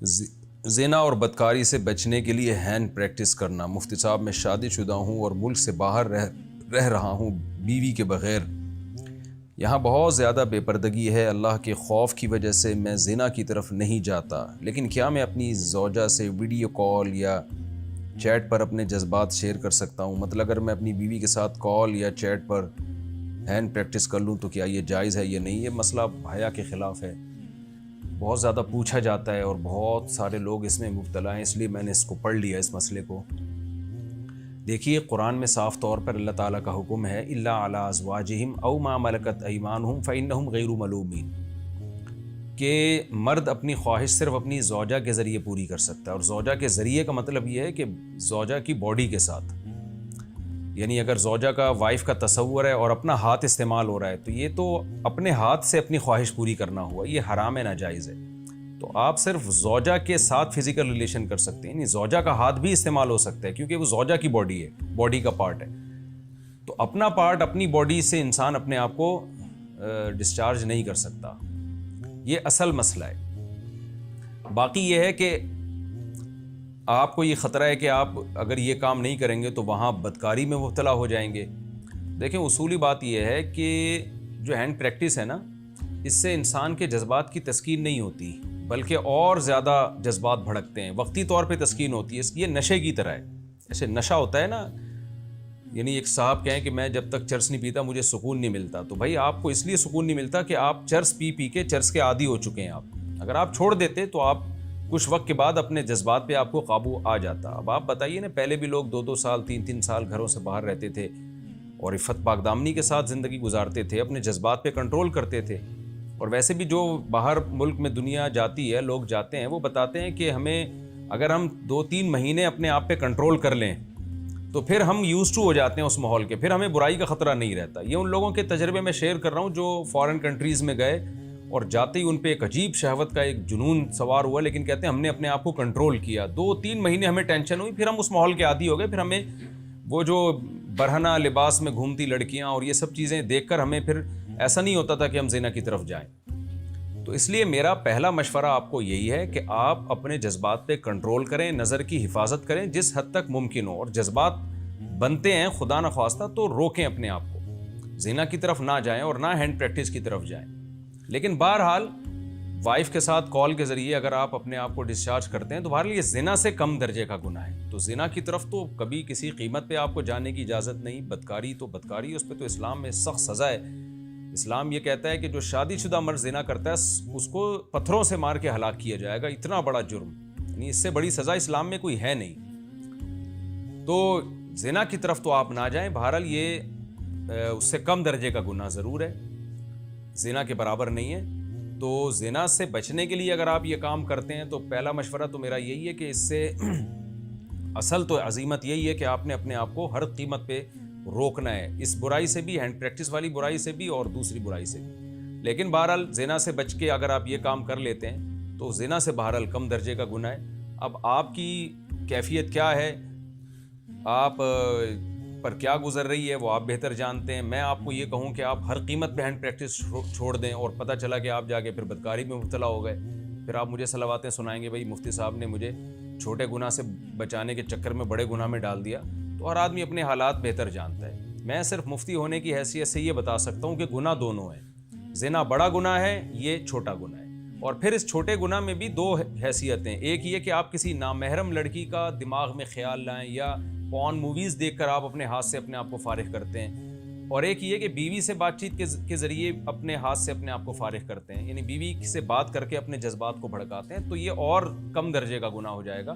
زنا اور بدکاری سے بچنے کے لیے ہینڈ پریکٹس کرنا۔ مفتی صاحب میں شادی شدہ ہوں اور ملک سے باہر رہ رہا ہوں بیوی کے بغیر۔ یہاں بہت زیادہ بے پردگی ہے، اللہ کے خوف کی وجہ سے میں زنا کی طرف نہیں جاتا، لیکن کیا میں اپنی زوجہ سے ویڈیو کال یا چیٹ پر اپنے جذبات شیئر کر سکتا ہوں؟ مطلب اگر میں اپنی بیوی کے ساتھ کال یا چیٹ پر ہینڈ پریکٹس کر لوں تو کیا یہ جائز ہے یا نہیں؟ یہ مسئلہ حیا کے خلاف ہے، بہت زیادہ پوچھا جاتا ہے اور بہت سارے لوگ اس میں مبتلا ہیں، اس لیے میں نے اس کو پڑھ لیا اس مسئلے کو۔ دیکھیے قرآن میں صاف طور پر اللہ تعالیٰ کا حکم ہے الا علی ازواجہم او ما ملکت ایمانہم فانہم غیر ملومین، کہ مرد اپنی خواہش صرف اپنی زوجہ کے ذریعے پوری کر سکتا ہے، اور زوجہ کے ذریعے کا مطلب یہ ہے کہ زوجہ کی باڈی کے ساتھ، یعنی اگر زوجہ کا وائف کا تصور ہے اور اپنا ہاتھ استعمال ہو رہا ہے تو یہ تو اپنے ہاتھ سے اپنی خواہش پوری کرنا ہوا، یہ حرام ہے، ناجائز ہے۔ تو آپ صرف زوجہ کے ساتھ فزیکل ریلیشن کر سکتے ہیں، یعنی زوجہ کا ہاتھ بھی استعمال ہو سکتا ہے کیونکہ وہ زوجہ کی باڈی ہے، باڈی کا پارٹ ہے، تو اپنا پارٹ اپنی باڈی سے انسان اپنے آپ کو ڈسچارج نہیں کر سکتا، یہ اصل مسئلہ ہے۔ باقی یہ ہے کہ آپ کو یہ خطرہ ہے کہ آپ اگر یہ کام نہیں کریں گے تو وہاں بدکاری میں مبتلا ہو جائیں گے۔ دیکھیں اصولی بات یہ ہے کہ جو ہینڈ پریکٹس ہے نا، اس سے انسان کے جذبات کی تسکین نہیں ہوتی بلکہ اور زیادہ جذبات بھڑکتے ہیں، وقتی طور پہ تسکین ہوتی ہے، یہ نشے کی طرح ہے، ایسے نشہ ہوتا ہے نا، یعنی ایک صاحب کہیں کہ میں جب تک چرس نہیں پیتا مجھے سکون نہیں ملتا، تو بھائی آپ کو اس لیے سکون نہیں ملتا کہ آپ چرس پی پی کے چرس کے عادی ہو چکے ہیں۔ آپ اگر آپ چھوڑ دیتے تو آپ کچھ وقت کے بعد اپنے جذبات پہ آپ کو قابو آ جاتا۔ اب آپ بتائیے نا، پہلے بھی لوگ 2-2 سال 3-3 سال گھروں سے باہر رہتے تھے اور عفت پاک دامنی کے ساتھ زندگی گزارتے تھے، اپنے جذبات پہ کنٹرول کرتے تھے۔ اور ویسے بھی جو باہر ملک میں دنیا جاتی ہے، لوگ جاتے ہیں، وہ بتاتے ہیں کہ ہمیں اگر ہم 2-3 مہینے اپنے آپ پہ کنٹرول کر لیں تو پھر ہم یوز ٹو ہو جاتے ہیں اس ماحول کے، پھر ہمیں برائی کا خطرہ نہیں رہتا۔ یہ ان لوگوں کے تجربے میں شیئر کر رہا ہوں جو فارن کنٹریز میں گئے اور جاتے ہی ان پہ ایک عجیب شہوت کا ایک جنون سوار ہوا، لیکن کہتے ہیں ہم نے اپنے آپ کو کنٹرول کیا، 2-3 مہینے ہمیں ٹینشن ہوئی، پھر ہم اس ماحول کے عادی ہو گئے، پھر ہمیں وہ جو برہنہ لباس میں گھومتی لڑکیاں اور یہ سب چیزیں دیکھ کر ہمیں پھر ایسا نہیں ہوتا تھا کہ ہم زنا کی طرف جائیں۔ تو اس لیے میرا پہلا مشورہ آپ کو یہی ہے کہ آپ اپنے جذبات پہ کنٹرول کریں، نظر کی حفاظت کریں جس حد تک ممکن ہو، اور جذبات بنتے ہیں خدا نخواستہ تو روکیں اپنے آپ کو، زنا کی طرف نہ جائیں اور نہ ہینڈ پریکٹس کی طرف جائیں۔ لیکن بہرحال وائف کے ساتھ کال کے ذریعے اگر آپ اپنے آپ کو ڈسچارج کرتے ہیں تو بہرحال یہ زنا سے کم درجے کا گناہ ہے، تو زنا کی طرف تو کبھی کسی قیمت پہ آپ کو جانے کی اجازت نہیں۔ بدکاری تو بدکاری، اس پہ تو اسلام میں سخت سزا ہے۔ اسلام یہ کہتا ہے کہ جو شادی شدہ مرد زنا کرتا ہے اس کو پتھروں سے مار کے ہلاک کیا جائے گا، اتنا بڑا جرم، یعنی اس سے بڑی سزا اسلام میں کوئی ہے نہیں۔ تو زنا کی طرف تو آپ نہ جائیں، بہرحال یہ اس سے کم درجے کا گناہ ضرور ہے، زنا کے برابر نہیں ہے۔ تو زنا سے بچنے کے لیے اگر آپ یہ کام کرتے ہیں تو پہلا مشورہ تو میرا یہی ہے کہ اس سے اصل تو عزیمت یہی ہے کہ آپ نے اپنے آپ کو ہر قیمت پہ روکنا ہے، اس برائی سے بھی، ہینڈ پریکٹس والی برائی سے بھی اور دوسری برائی سے بھی۔ لیکن بہرحال زنا سے بچ کے اگر آپ یہ کام کر لیتے ہیں تو زنا سے بہرحال کم درجے کا گناہ ہے۔ اب آپ کی کیفیت کیا ہے، آپ پر کیا گزر رہی ہے، وہ آپ بہتر جانتے ہیں۔ میں آپ کو یہ کہوں کہ آپ ہر قیمت پہ ہینڈ پریکٹس چھوڑ دیں اور پتہ چلا کہ آپ جا کے پھر بدکاری میں مبتلا ہو گئے، پھر آپ مجھے صلواتیں سنائیں گے بھائی مفتی صاحب نے مجھے چھوٹے گناہ سے بچانے کے چکر میں بڑے گناہ میں ڈال دیا۔ تو ہر آدمی اپنے حالات بہتر جانتا ہے، میں صرف مفتی ہونے کی حیثیت سے یہ بتا سکتا ہوں کہ گناہ دونوں ہیں، زنا بڑا گناہ ہے، یہ چھوٹا گناہ ہے۔ اور پھر اس چھوٹے گناہ میں بھی 2 حیثیتیں، ایک یہ کہ آپ کسی نامحرم لڑکی کا دماغ میں خیال لائیں یا پورن موویز دیکھ کر آپ اپنے ہاتھ سے اپنے آپ کو فارغ کرتے ہیں، اور ایک یہ کہ بیوی سے بات چیت کے ذریعے اپنے ہاتھ سے اپنے آپ کو فارغ کرتے ہیں، یعنی بیوی سے بات کر کے اپنے جذبات کو بھڑکاتے ہیں، تو یہ اور کم درجے کا گناہ ہو جائے گا۔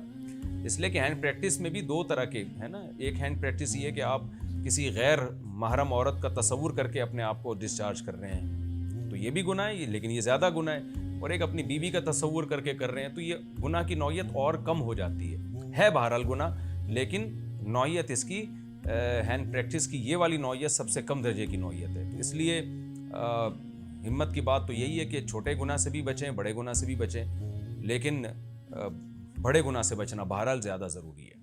اس لیے کہ ہینڈ پریکٹس میں بھی 2 طرح کے ہے نا، ایک ہینڈ پریکٹس یہ ہے کہ آپ کسی غیر محرم عورت کا تصور کر کے اپنے آپ کو ڈسچارج کر رہے ہیں، تو یہ بھی گناہ ہے، لیکن یہ زیادہ گناہ ہے، اور ایک اپنی بیوی کا تصور کر کے کر رہے ہیں تو یہ گناہ کی نوعیت اور کم ہو جاتی ہے بہرحال گناہ، لیکن نوعیت اس کی ہینڈ پریکٹس کی یہ والی نوعیت سب سے کم درجے کی نوعیت ہے۔ تو اس لیے ہمت کی بات تو یہی ہے کہ چھوٹے گناہ سے بھی بچیں، بڑے گناہ سے بھی بچیں، لیکن بڑے گناہ سے بچنا بہرحال زیادہ ضروری ہے۔